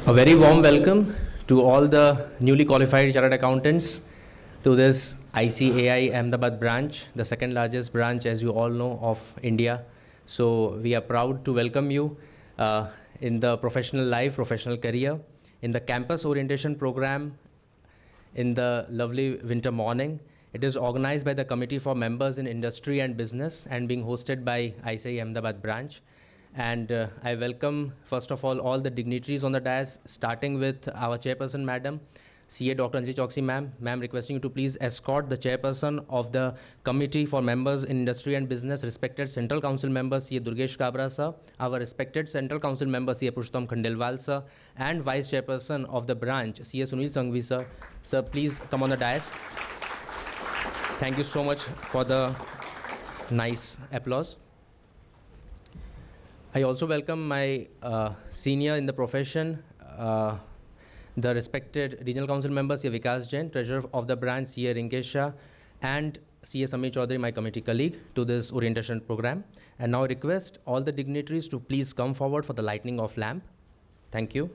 A very warm welcome to all the newly qualified chartered accountants to this ICAI Ahmedabad branch, the second largest branch, as you all know, of India. So we are proud to welcome you in the professional life, professional career, in the campus orientation program in the lovely winter morning. It is organized by the Committee for Members in Industry and Business and being hosted by ICAI Ahmedabad branch. And I welcome, first of all the dignitaries on the dais, starting with our chairperson, Madam, CA Dr. Anjali Choksi, ma'am. Ma'am, requesting you to please escort the chairperson of the Committee for Members in Industry and Business, respected Central Council member, CA Durgesh Kabra, sir, our respected Central Council member, CA Purushottam Khandelwal, sir, and Vice Chairperson of the branch, CA Sunil Sanghvi, sir. Sir, please come on the dais. Thank you so much for the nice applause. I also welcome my senior in the profession, the respected Regional Council member, CA Vikas Jain, Treasurer of the branch, CA Rinkesh Shah, and CA Samir Chaudhary, my committee colleague, to this orientation program. And now I request all the dignitaries to please come forward for the lighting of lamp. Thank you.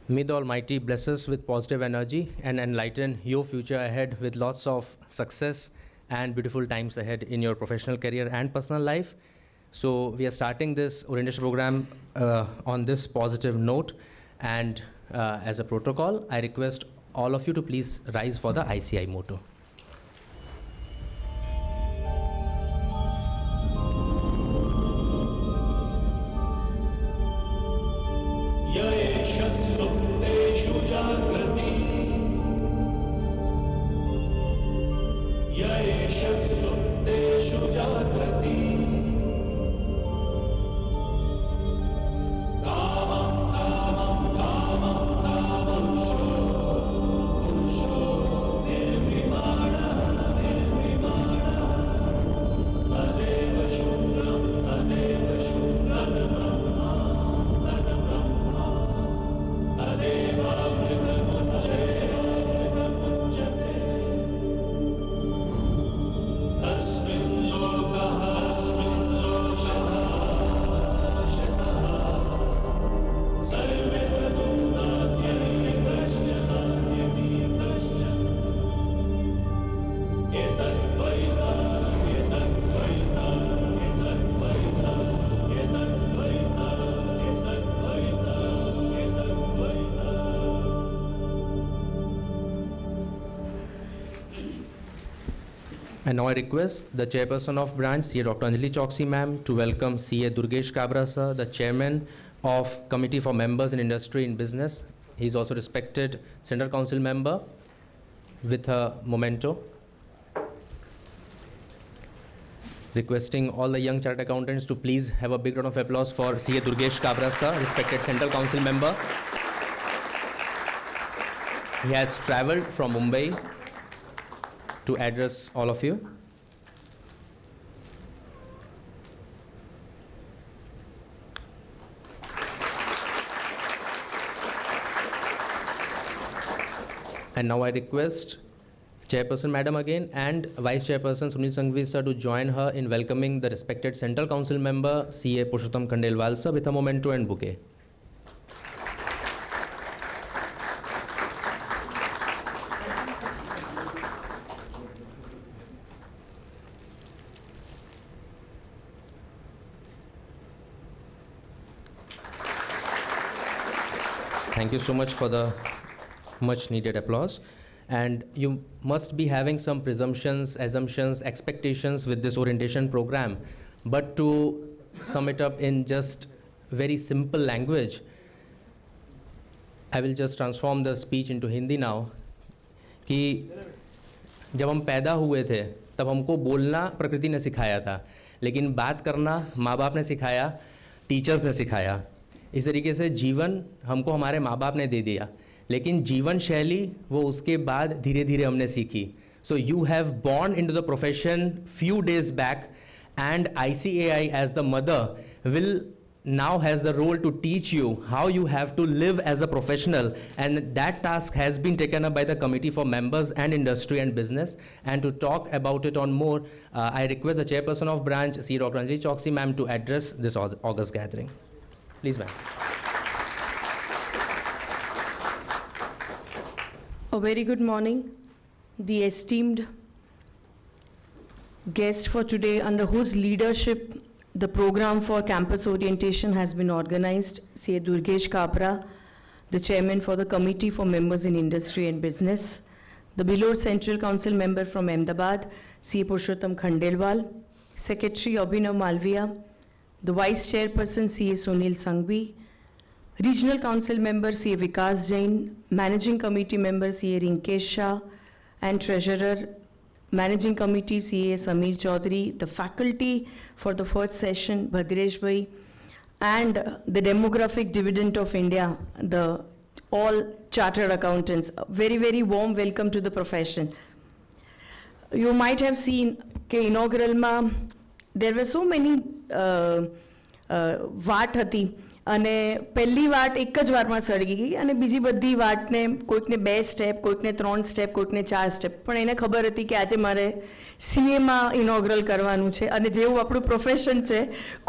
May the Almighty bless us with positive energy and enlighten your future ahead with lots of success and beautiful times ahead in your professional career and personal life. So we are starting this orientation program on this positive note, and as a protocol, I request all of you to please rise for the ICI motto. And now I request the chairperson of branch, CA Dr. Anjali Choksi, ma'am, to welcome CA Durgesh Kabra, sir, the chairman of Committee for Members in Industry and Business. He is also respected Central Council member with a memento. Requesting all the young chartered accountants to please have a big round of applause for CA Durgesh Kabra sir, respected Central Council member. He has travelled from Mumbai to address all of you. And now I request Chairperson Madam again and Vice Chairperson Sunil Sanghvi sir to join her in welcoming the respected Central Council member CA Purushottam Khandelwal sir with a memento and bouquet. Thank you so much for the much needed applause. And you must be having some presumptions, assumptions, expectations with this orientation program. But to sum it up in just very simple language, I will just transform the speech into Hindi now. कि जब हम पैदा हुए थे तब हमको बोलना प्रकृति ने सिखाया था, लेकिन बात करना माँ बाप ने सिखाया, टीचर्स ने सिखाया. इस तरीके से जीवन हमको हमारे माँ बाप ने दे दिया, लेकिन जीवन शैली वो उसके बाद धीरे धीरे हमने सीखी. So you have born into the profession few days back and ICAI as the mother will now has the role to teach you how you have to live as a professional, and that task has been taken up by the committee for members and industry and business. And to talk about it on more, I request the chairperson of branch, C. Dr. Anjali Choksi ma'am, to address this August gathering. Please, ma'am. A very good morning. The esteemed guest for today, under whose leadership the program for campus orientation has been organized, CA Durgesh Kabra, the chairman for the committee for members in industry and business, the below Central Council member from Ahmedabad, CA Purushottam Khandelwal, Secretary Abhinav Malviya, the vice chairperson CA Sunil Sanghvi, regional council member CA Vikas Jain, managing committee member CA Rinkesh Shah, and treasurer managing committee CA Sameer Chaudhary, the faculty for the first session Bhadresh Bhai, and the demographic dividend of India, the all chartered accountants. A very, very warm welcome to the profession. You might have seen ke inaugural ma there were so many વાટ હતી અને પહેલી વાટ એક જ વારમાં સળગી ગઈ અને બીજી બધી વાટને કોઈકને 2 સ્ટેપ, કોઈકને 3 સ્ટેપ, કોઈકને 4 સ્ટેપ, પણ એને ખબર હતી કે આજે મારે CAમાં ઇનોગ્રલ કરવાનું છે અને જેવું આપણું પ્રોફેશન છે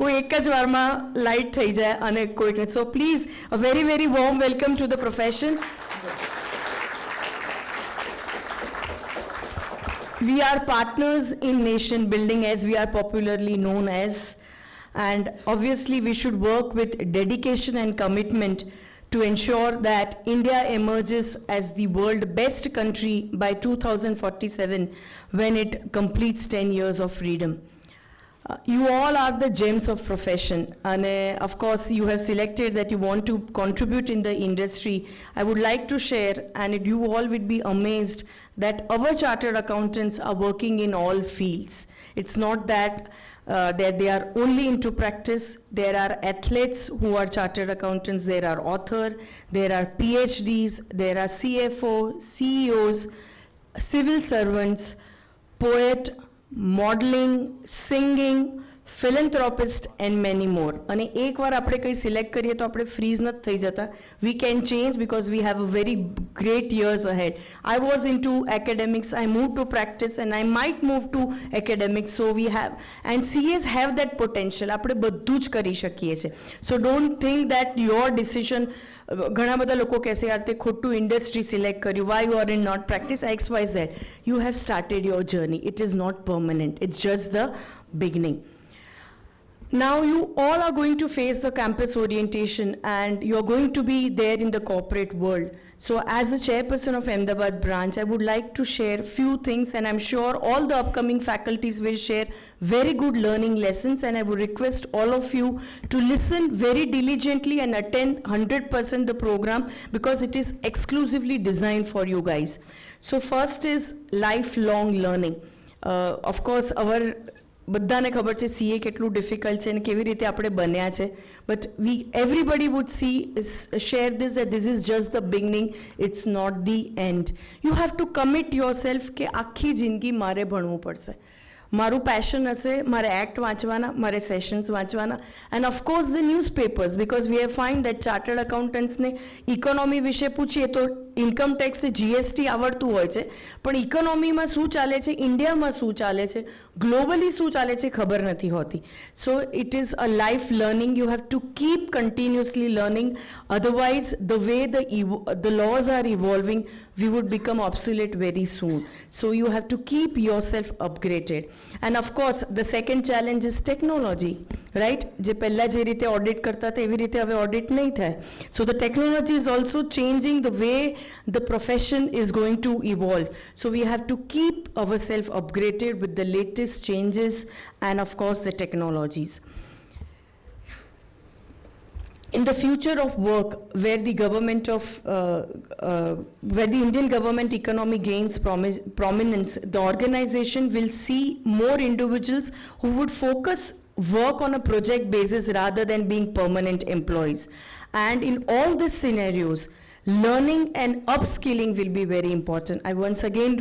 કોઈ એક જ વારમાં લાઇટ થઈ જાય અને કોઈકને. So please a very very warm welcome to the profession. We are partners in nation building, as we are popularly known as, and obviously we should work with dedication and commitment to ensure that India emerges as the world's best country by 2047 when it completes 10 years of freedom. You all are the gems of profession, and of course you have selected that you want to contribute in the industry. I would like to share, and you all would be amazed that our chartered accountants are working in all fields. It's not that that they are only into practice. There are athletes who are chartered accountants, there are authors, there are PhDs, there are CFO, CEOs, civil servants, poet, modeling, singing, philanthropist, and many more. અને એકવાર આપણે કંઈ select કરીએ તો આપણે fridge નથી થઈ જતા. We can change because we have a very great years ahead. I was into academics, I moved to practice, and I might move to academics. So we have, and CAs have that potential. આપણે બધું જ કરી શકીએ છીએ. So don't think that your decision, ઘણા બધા લોકો કહેશે યાર તે ખોટું ઇન્ડસ્ટ્રી સિલેક્ટ કર્યું, why you are in not practice, XYZ. You have started your journey. It is not permanent. It's just the beginning. Now you all are going to face the campus orientation and you're going to be there in the corporate world. So as a chairperson of Ahmedabad branch, I would like to share few things, and I'm sure all the upcoming faculties will share very good learning lessons, and I would request all of you to listen very diligently and attend 100% the program because it is exclusively designed for you guys. So first is lifelong learning. Of course, our બધાને ખબર છે CA કેટલું difficult છે અને કેવી રીતે આપણે બન્યા છે, but everybody would share this that this is just the beginning, it's not the end. You have to commit yourself કે આખી જિંદગી મારે ભણવું પડશે, મારું પેશન હશે, મારે એક્ટ વાંચવાના, મારે સેશન્સ વાંચવાના, and of course the newspapers, because we have find that chartered અકાઉન્ટન્ટ્સને ઇકોનોમી વિશે પૂછીએ તો ઇન્કમ ટેક્સ જીએસટી આવડતું હોય છે, પણ ઇકોનોમીમાં શું ચાલે છે, ઇન્ડિયામાં શું ચાલે છે, ગ્લોબલી શું ચાલે છે ખબર નથી હોતી. So it is a life learning. You have to keep continuously learning, otherwise the way the laws are evolving, we would become obsolete very soon. So you have to keep yourself upgraded. And of course, the second challenge is technology, right? જે પહેલા જે રીતે audit કરતા હતા એવી રીતે હવે audit નહીં થાય. So the technology is also changing the way the profession is going to evolve. So we have to keep ourselves upgraded with the latest changes and of course the technologies. In the future of work, where the Indian government economy gains prominence, the organization will see more individuals who would focus work on a project basis rather than being permanent employees. And in all these scenarios, learning and upskilling will be very important. I once again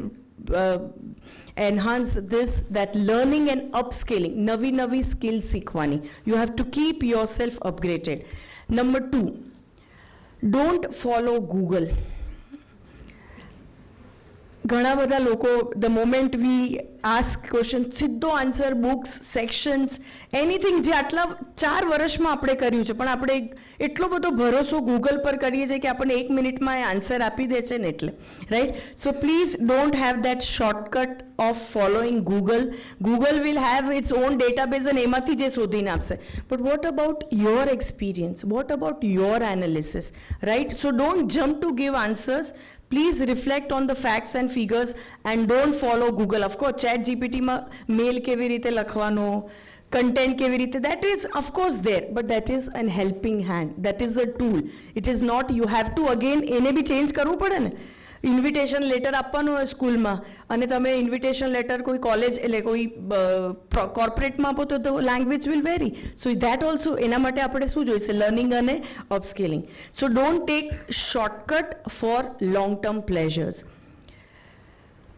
enhance this, that learning and upskilling, navi skills seekhwani. You have to keep yourself upgraded. Number 2, don't follow Google. ઘણા બધા લોકો, the moment we ask question, સીધો answer, books, sections, anything જે આટલા 4 વર્ષમાં આપણે કર્યું છે, પણ આપણે એટલો બધો ભરોસો ગૂગલ પર કરીએ છીએ કે આપણને 1 મિનિટમાં એ આન્સર આપી દે છે ને, એટલે right. So please don't have that shortcut of following Google. Google will have its on database અને એમાંથી જે શોધીને આપશે. But what about your experience, what about your analysis, right? So don't jump to give answers. Please reflect on the facts and figures and don't follow Google. Of course, ChatGPT માં mail કેવી રીતે લખવાનો, content કેવી રીતે, that is of course there, but that is an helping hand. That is a tool. It is not, you have to again એને બી change કરવું પડે ને. ઇન્વિટેશન લેટર આપવાનું હોય સ્કૂલમાં અને તમે ઇન્વિટેશન લેટર કોઈ કોલેજ એટલે કોઈ કોર્પોરેટમાં આપો તો language will vary. So that also એના માટે આપણે શું જોઈશે? લર્નિંગ અને upskilling. So don't take shortcut for long term pleasures.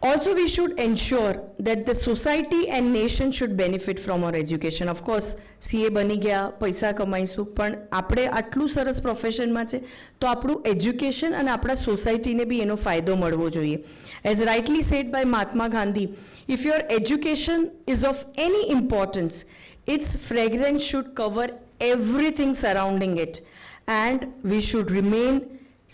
Also, we should ensure that the society and nation should benefit from our education. Of course, CA બની ગયા, પૈસા કમાઈશું, પણ આપણે આટલું સરસ પ્રોફેશનમાં છે તો આપણું એજ્યુકેશન અને આપણા સોસાયટીને બી એનો ફાયદો મળવો જોઈએ. As rightly said by Mahatma Gandhi, if your education is of any importance, its fragrance should cover everything surrounding it, and we should remain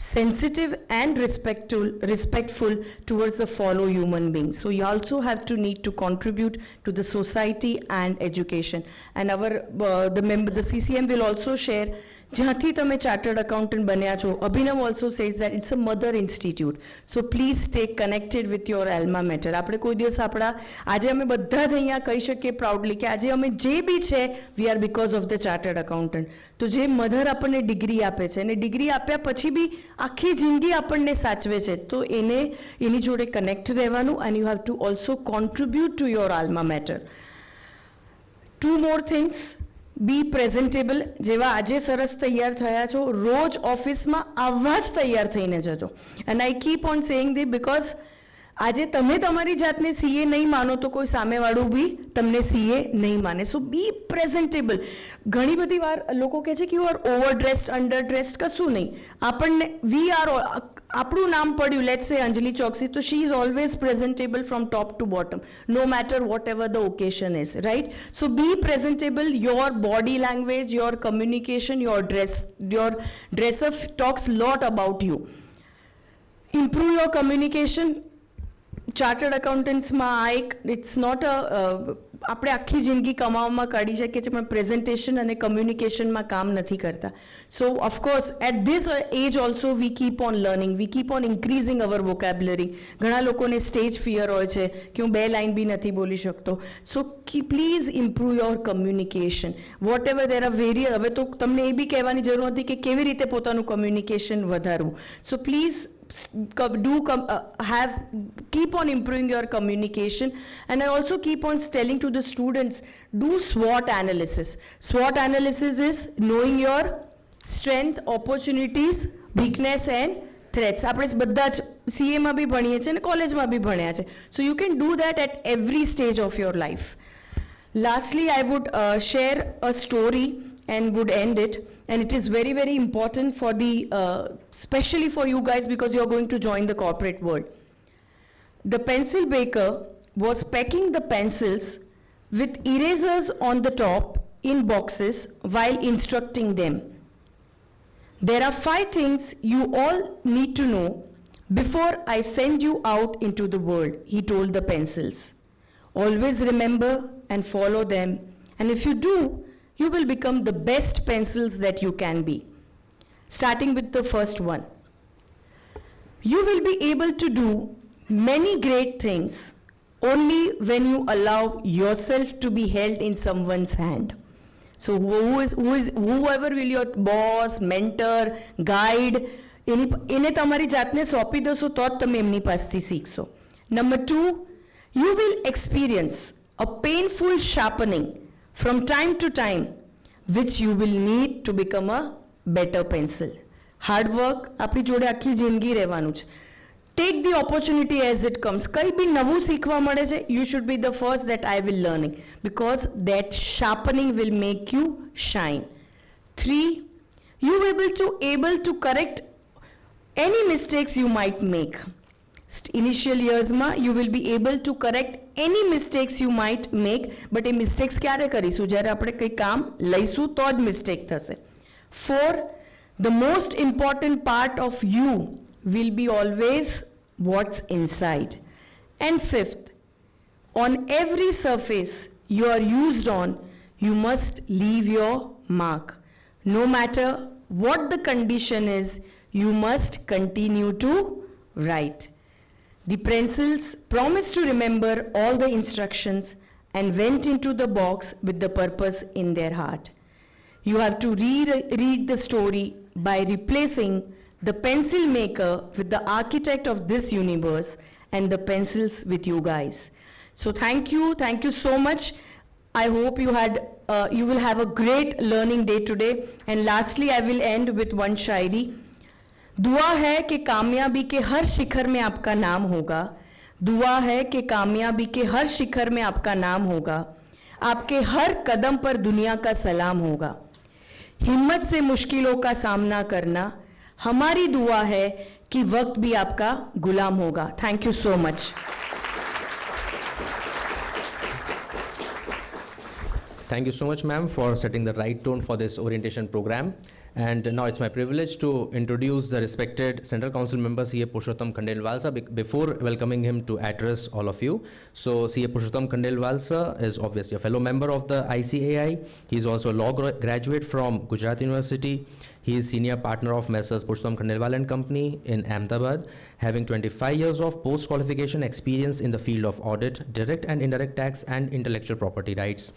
sensitive and respectful towards the fellow human beings. So you also have to need to contribute to the society and education. And our the CCM will also share જ્યાંથી તમે chartered accountant બન્યા છો. Abhinav also says that it's a mother institute. So please stay connected with your alma mater. આપણે કોઈ દિવસ આપણા, આજે અમે બધા જ અહીંયા કહી શકીએ પ્રાઉડલી કે આજે અમે જે બી છે we are because of the chartered accountant. તો જે મધર આપણને ડિગ્રી આપે છે અને ડિગ્રી આપ્યા પછી બી આખી જિંદગી આપણને સાચવે છે, તો એની જોડે કનેક્ટ રહેવાનું. And you have to also contribute to your alma mater. 2 more things. Be presentable. જેવા આજે સરસ તૈયાર થયા છો, રોજ ઓફિસમાં આવા જ તૈયાર થઈને જજો. And I keep on saying the because આજે તમે તમારી જાતને સીએ નહીં માનો તો કોઈ સામેવાળું બી તમને સીએ નહીં માને. સો બી પ્રેઝન્ટેબલ. ઘણી બધી વાર લોકો કહે છે કે you are over dressed, under dressed. કશું નહીં. આપણને વી આર, આપણું નામ પડ્યું, લેટ્સ સે અંજલિ ચોકસી, તો she is always presentable from top to bottom, no matter what ever the occasion is, right? So be presentable. Your body language, your communication, your dress-up talks lot about you. Improve your communication. Chartered અકાઉન્ટન્ટ્સમાં આ એક, it's not a, આપણે આખી જિંદગી કમાવામાં કાઢી શકીએ છીએ પણ પ્રેઝન્ટેશન અને કમ્યુનિકેશનમાં કામ નથી કરતા. So of course at this age also we keep on learning, we keep on increasing our vocabulary. ઘણા લોકોને સ્ટેજ ફિયર હોય છે કે હું 2 લાઇન બી નથી બોલી શકતો. So please improve your communication. Whatever there are various. હવે તો તમને એ બી કહેવાની જરૂર નથી કે કેવી રીતે પોતાનું કમ્યુનિકેશન વધારવું. So please keep on improving your communication. And I also keep on telling to the students, do SWOT analysis. SWOT analysis is knowing your strength, opportunities, weakness and threats. આપણે બધા જ CA માં બી ભણીએ છીએ અને કોલેજમાં બી ભણ્યા છે. So you can do that at every stage of your life. Lastly, I would share a story and would end it. And it is very, very important for the, especially for you guys because you are going to join the corporate world. The pencil baker was packing the pencils with erasers on the top in boxes while instructing them. There are 5 things you all need to know before I send you out into the world, he told the pencils. Always remember and follow them. And if you do, you will become the best pencils that you can be. Starting with the first one. You will be able to do many great things only when you allow yourself to be held in someone's hand. So whoever will your boss, mentor, guide, એને તમારી જાતને સોંપી દો તો જ તમે એમની પાસેથી શીખશો. Number 2, you will experience a painful sharpening from time to time, which you will need to become a better pencil. Hard work, આપણી જોડે આખી જિંદગી રહેવાનું છે. Take the opportunity as it comes. કંઈ બી નવું શીખવા મળે છે, you should be the first that I will learning because that sharpening will make you shine. 3, you will be able to correct any mistakes you might make. Initial years ma you will be able to correct any mistakes you might make, but A mistakes ક્યારે કરીશું? જ્યારે આપણે કંઈ કામ લઈશું તો જ mistake થશે. 4, the most important part of you will be always what's inside. And 5th, on every surface you are used on, you must leave your mark. No matter what the condition is, you must continue to write. The pencils promised to remember all the instructions and went into the box with the purpose in their heart. You have to read the story by replacing the pencil maker with the architect of this universe and the pencils with you guys. So thank you so much. I hope you will have a great learning day today. And lastly, I will end with one शायरी. दुआ है कि कामयाबी के हर शिखर में आपका नाम होगा. दुआ है कि कामयाबी के हर शिखर में आपका नाम होगा. आपके हर कदम पर दुनिया का सलाम होगा. हिम्मत से मुश्किलों का सामना करना. हमारी दुआ है कि वक्त भी आपका गुलाम होगा. Thank you so much. Thank you so much, ma'am, for setting the right tone for this orientation program. And now it's my privilege to introduce the respected Central Council member, CA Purushottam Khandelwal sir, before welcoming him to address all of you. So CA Purushottam Khandelwal sir is obviously a fellow member of the ICAI. He is also a law graduate from Gujarat University. He is senior partner of Messrs. Purushottam Khandelwal and Company in Ahmedabad, having 25 years of post-qualification experience in the field of audit, direct and indirect tax and intellectual property rights.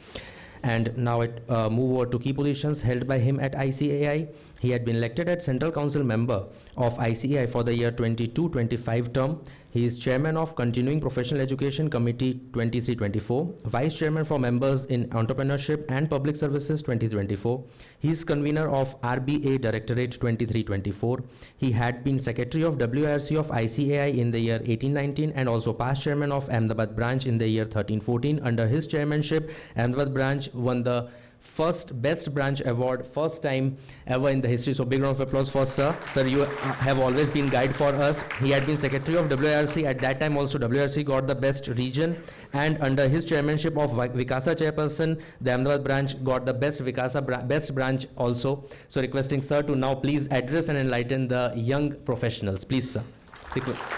And now it move over to key positions held by him at ICAI. He had been elected as Central Council member of ICAI for the year 22-25 term. He is chairman of Continuing Professional Education Committee 23-24, vice chairman for members in Entrepreneurship and Public Services 2024. He is convener of RBA Directorate 23-24. He had been secretary of WIRC of ICAI in the year 18-19 and also past chairman of Ahmedabad branch in the year 13-14. Under his chairmanship, Ahmedabad branch won the first best branch award, first time ever in the history. So big round of applause for sir. Sir, you have always been guide for us. He had been secretary of WIRC. At that time also WIRC got the best region, and under his chairmanship of Vikasa chairperson, the Ahmedabad branch got the best Vikasa best branch also. So requesting sir to now please address and enlighten the young professionals. Please sir.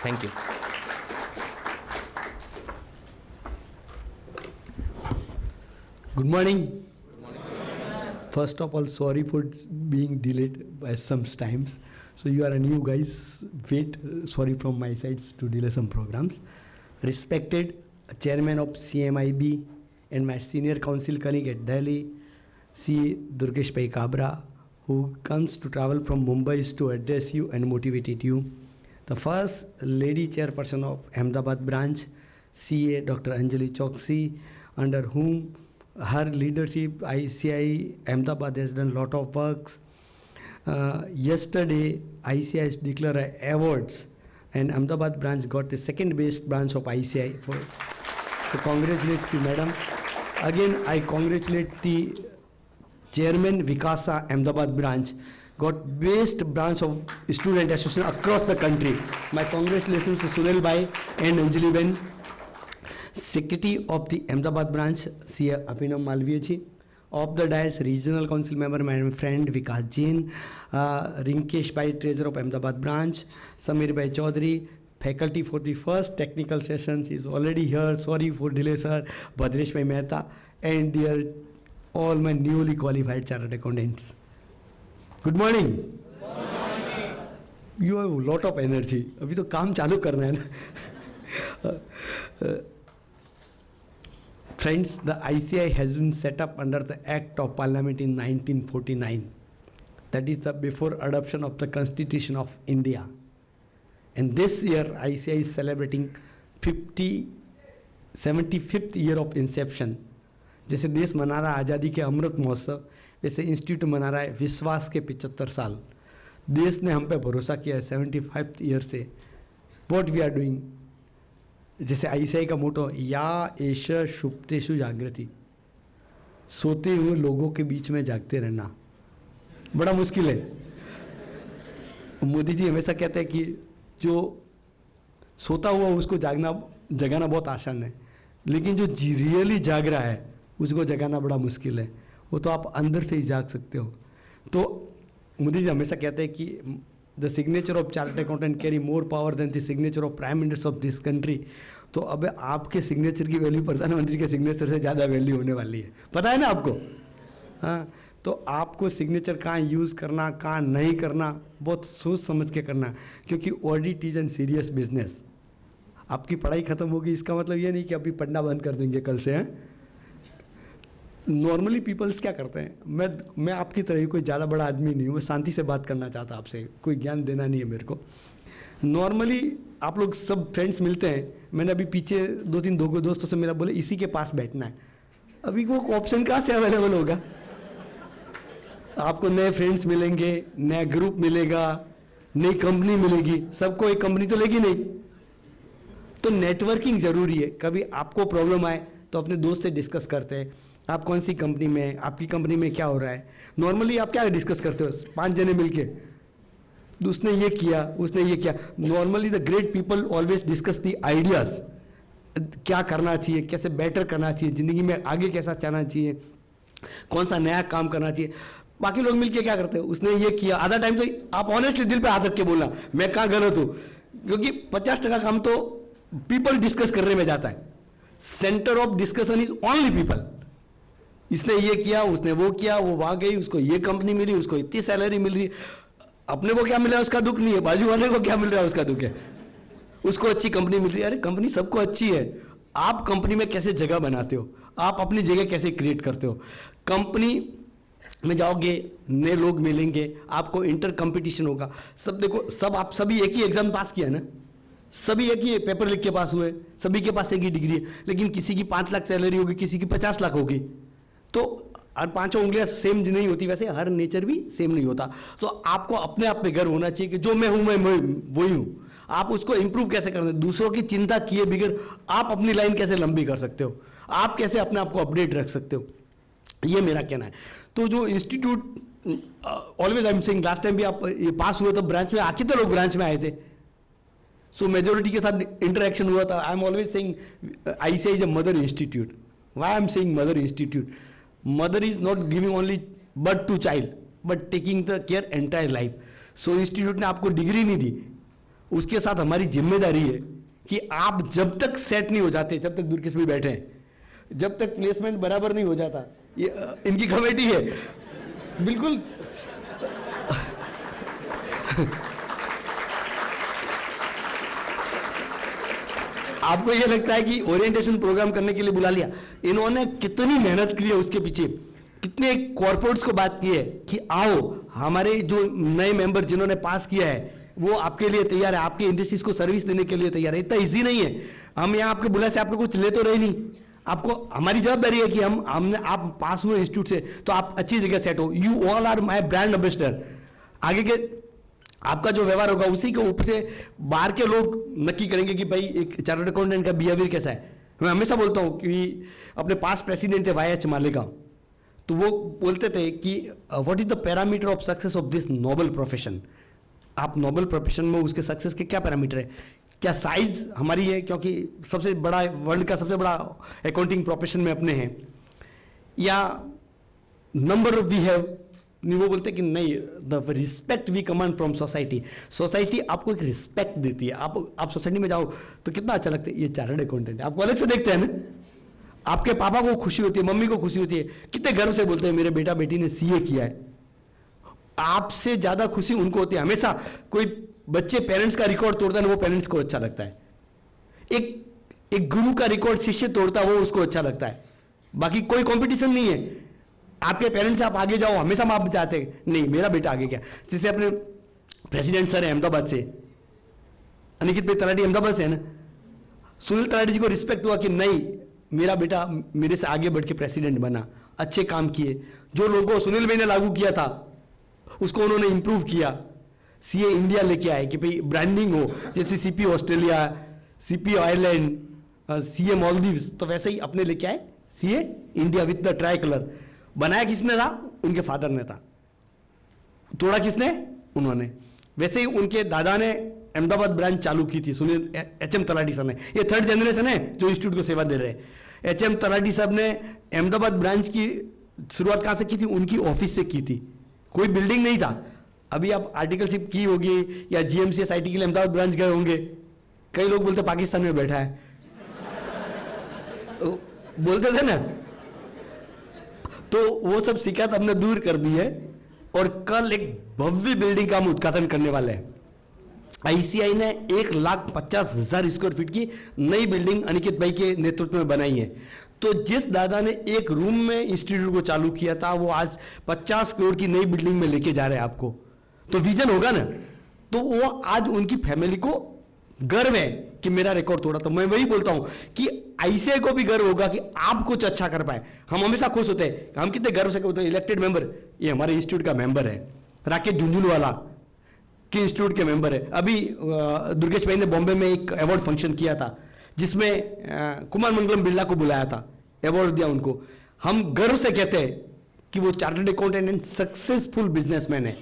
Thank you. Good morning. First of all, sorry for being delayed by some times. So you are a new guys. Wait, sorry from my side to delay some programs. Respected chairman of CMI&B and my senior council colleague at Delhi, C. Durgesh Bhai Kabra, who comes to travel from Mumbai to address you and motivate you. The first lady chairperson of Ahmedabad branch, CA Dr. Anjali Choksi, under whom her leadership ICAI Ahmedabad has done lot of works. Yesterday ICAI has declared awards and Ahmedabad branch got the second best branch of ICAI. So congratulate to madam. Again I congratulate the chairman Vikasa Ahmedabad branch, got best branch of student association across the country. My congratulations to Sunil Bhai and Anjali Ben. Secretary of the Ahmedabad branch, C. Abhinav Malviya ji. Of the dais, regional council member, my friend Vikas Jain, Rinkesh Bhai, treasurer of Ahmedabad branch, Samir Bhai Chaudhary, faculty for the first technical sessions is already here. Sorry for delay, sir. Bhadresh Bhai Mehta, and dear all my newly qualified chartered accountants. Good morning. Good morning. You have a lot of energy. अभी तो काम चालू करना है ना. Friends, the ICAI has been set up under the Act of Parliament in 1949. That is the before adoption of the Constitution of India. And this year ICAI is celebrating 75th year of inception. जैसे देश मना रहा है आज़ादी के अमृत महोत्सव, वैसे institute मना रहा है विश्वास के 75 साल. देश ने हम पे भरोसा किया है 75th ईयर से. व्हाट वी आर डूइंग, जैसे ICAI का मोटो या एश शुप्तेषु जागृति, सोते हुए लोगों के बीच में जागते रहना बड़ा मुश्किल है. मोदी जी हमेशा कहते हैं कि जो सोता हुआ उसको जगाना बहुत आसान है, लेकिन जो रियली जाग रहा है उसको जगाना बड़ा मुश्किल है. वो तो आप अंदर से ही जाग सकते हो. तो मोदी जी हमेशा कहते हैं कि the signature of chartered accountant carry more power than the signature of prime minister of this country. तो अब आपके सिग्नेचर की वैल्यू प्रधानमंत्री के सिग्नेचर से ज़्यादा वैल्यू होने वाली है. पता है ना आपको? हाँ, तो आपको सिग्नेचर कहाँ यूज़ करना, कहाँ नहीं करना, बहुत सोच समझ के करना, क्योंकि audit is an serious business. आपकी पढ़ाई ख़त्म होगी इसका मतलब ये नहीं कि अभी पढ़ना बंद कर देंगे कल से. हैं नॉर्मली पीपल्स क्या करते हैं, मैं आपकी तरह ही कोई ज़्यादा बड़ा आदमी नहीं हूँ, मैं शांति से बात करना चाहता आपसे, कोई ज्ञान देना नहीं है मेरे को. नॉर्मली आप लोग सब फ्रेंड्स मिलते हैं. मैंने अभी पीछे 2-3 दोस्तों से मेरा बोले इसी के पास बैठना है. अभी वो ऑप्शन कहाँ से अवेलेबल होगा? आपको नए फ्रेंड्स मिलेंगे, नया ग्रुप मिलेगा, नई कंपनी मिलेगी. सबको एक कंपनी तो लेगी नहीं. तो नेटवर्किंग जरूरी है. कभी आपको प्रॉब्लम आए तो अपने दोस्त से डिस्कस करते हैं, आप कौन सी कंपनी में, आपकी कंपनी में क्या हो रहा है. नॉर्मली आप क्या डिस्कस करते हो? 5 जने मिलके, उसने ये किया, उसने ये किया. Normally the great people always discuss the ideas, क्या करना चाहिए, कैसे बेटर करना चाहिए, ज़िंदगी में आगे कैसा जाना चाहिए, कौन सा नया काम करना चाहिए. बाकी लोग मिलके क्या करते हैं, उसने ये किया. आधा टाइम तो आप ऑनेस्टली दिल पे हाथ रख के बोलना मैं कहाँ गलत हूँ, क्योंकि 50% काम तो पीपल डिस्कस करने में जाता है. Centre of discussion is only people. इसने ये किया, उसने वो किया, वो वहाँ गई, उसको ये कंपनी मिली, उसको इतनी सैलरी मिल रही. अपने को क्या मिल रहा है उसका दुख नहीं है, बाजू वाले को क्या मिल रहा है उसका दुख है. उसको अच्छी कंपनी मिल रही है. अरे कंपनी सबको अच्छी है. आप कंपनी में कैसे जगह बनाते हो, आप अपनी जगह कैसे क्रिएट करते हो. कंपनी में जाओगे, नए लोग मिलेंगे, आपको इंटर कंपटीशन होगा. सब देखो, सब आप सभी एक ही एग्जाम पास किया ना, सभी एक ही पेपर लिख के पास हुए, सभी के पास एक ही डिग्री है, लेकिन किसी की 5 लाख सैलरी होगी, किसी की 50 लाख होगी. तो हर 5 उंगलियां सेम नहीं होती, वैसे हर नेचर भी सेम नहीं होता. तो आपको अपने आप पे गर्व होना चाहिए कि जो मैं हूं मैं वही हूं. आप उसको इंप्रूव कैसे करते हैं, दूसरों की चिंता किए बगैर आप अपनी लाइन कैसे लंबी कर सकते हो, आप कैसे अपने आप को अपडेट रख सकते हो, ये मेरा कहना है. तो जो institute always I am saying, last time भी आप ये पास हुए तो ब्रांच में आके तो लोग ब्रांच में आए थे, सो मेजोरिटी के साथ इंटरेक्शन हुआ था. I am always saying ICAI is a mother institute. Why I am saying mother institute? Mother is not giving only birth to child but taking the care entire life. So institute ने आपको degree नहीं दी, उसके साथ हमारी जिम्मेदारी है कि आप जब तक सेट नहीं हो जाते, जब तक दूर किस भी बैठे हैं, जब तक प्लेसमेंट बराबर नहीं हो जाता, ये इनकी कमेटी है बिल्कुल. आपको ये लगता है कि ओरिएंटेशन प्रोग्राम करने के लिए बुला लिया, इन्होंने कितनी मेहनत की है उसके पीछे, कितने कॉर्पोरेट्स को बात की है कि आओ हमारे जो नए मेंबर जिन्होंने पास किया है वो आपके लिए तैयार है, आपके इंडस्ट्रीज को सर्विस देने के लिए तैयार है। इतना इजी नहीं है। हम यहाँ आपके बुला से आपको कुछ ले तो रहे नहीं, आपको हमारी जवाबदारी है कि हमने आप पास हुए इंस्टीट्यूट से तो आप अच्छी जगह सेट हो। You all are my brand ambassador. आगे के आपका जो व्यवहार होगा उसी के ऊपर से बाहर के लोग नक्की करेंगे कि भाई एक चार्टर्ड अकाउंटेंट का बिहेवियर कैसा है। मैं हमेशा बोलता हूँ कि अपने पास प्रेसिडेंट थे वाई एच मालेगा, तो वो बोलते थे कि what is the parameter of success of this noble profession. आप नोबल प्रोफेशन में उसके सक्सेस के क्या पैरामीटर है? क्या साइज हमारी है, क्योंकि सबसे बड़ा वर्ल्ड का सबसे बड़ा अकाउंटिंग प्रोफेशन में अपने हैं, या नंबर वी हैव। नहीं, वो बोलते कि नहीं, the respect we command from society. Society आपको एक रिस्पेक्ट देती है। आप सोसाइटी में जाओ तो कितना अच्छा लगता है, ये चार्टर्ड अकाउंटेंट है, आपको अलग से देखते हैं ना। आपके पापा को खुशी होती है, मम्मी को खुशी होती है, कितने गर्व से बोलते हैं मेरे बेटा बेटी ने सीए किया है। आपसे ज्यादा खुशी उनको होती है। हमेशा कोई बच्चे पेरेंट्स का रिकॉर्ड तोड़ता है ना, वो पेरेंट्स को अच्छा लगता है। एक गुरु का रिकॉर्ड शिष्य तोड़ता है, वो उसको अच्छा लगता है। बाकी कोई कंपटीशन नहीं है। आपके पेरेंट्स से आप आगे जाओ, हमेशा आप चाहते हैं नहीं मेरा बेटा आगे गया। जैसे अपने प्रेसिडेंट सर है अहमदाबाद से, अनिकेत भाई तलाटी अहमदाबाद से है ना, सुनील तलाटी जी को रिस्पेक्ट हुआ कि नहीं मेरा बेटा मेरे से आगे बढ़ के प्रेसिडेंट बना, अच्छे काम किए। जो लोगों सुनील भाई ने लागू किया था उसको उन्होंने इंप्रूव किया। सीए इंडिया लेके आए कि भाई ब्रांडिंग हो, जैसे CP Australia, CP Ireland, CA Maldives, तो वैसे ही अपने लेके आए CA India with the try colour. बनाया किसने था? उनके फादर ने था। तोड़ा किसने? उन्होंने। वैसे ही उनके दादा ने अहमदाबाद ब्रांच चालू की थी, सुनील एचएम तलाटी सर ने। ये थर्ड जनरेशन है जो इंस्टीट्यूट को सेवा दे रहे हैं। एचएम तलाटी साहब ने अहमदाबाद ब्रांच की शुरुआत कहाँ से की थी? उनकी ऑफिस से की थी। कोई बिल्डिंग नहीं था। अभी आप आर्टिकलशिप की होगी या जीएमसीएस आईटी के लिए अहमदाबाद ब्रांच गए होंगे। कई लोग बोलते पाकिस्तान में बैठा है, बोलते थे ना। तो वो सब शिकायत हमने दूर कर दी है और कल एक भव्य बिल्डिंग का हम उद्घाटन करने वाले हैं। आईसीआई ने 1,50,000 स्क्वायर फीट की नई बिल्डिंग अनिकेत भाई के नेतृत्व में बनाई है। तो जिस दादा ने एक रूम में इंस्टीट्यूट को चालू किया था, वो आज 50 करोड़ की नई बिल्डिंग में लेके जा रहे हैं आपको। तो विजन होगा ना, तो वो आज उनकी फैमिली को गर्व है कि मेरा रिकॉर्ड तोड़ा। तो मैं वही बोलता हूं कि आईसीआई को भी गर्व होगा कि आप कुछ अच्छा कर पाए। हम हमेशा खुश होते हैं, हम कितने गर्व से होते हैं। इलेक्टेड मेंबर, ये हमारे इंस्टीट्यूट का मेंबर है, राकेश झुंझुनवाला के इंस्टीट्यूट के मेंबर है। अभी दुर्गेश भाई ने बॉम्बे में एक अवार्ड फंक्शन किया था जिसमें कुमार मंगलम बिरला को बुलाया था, अवार्ड दिया उनको। हम गर्व से कहते हैं कि वो chartered accountant and successful businessman है।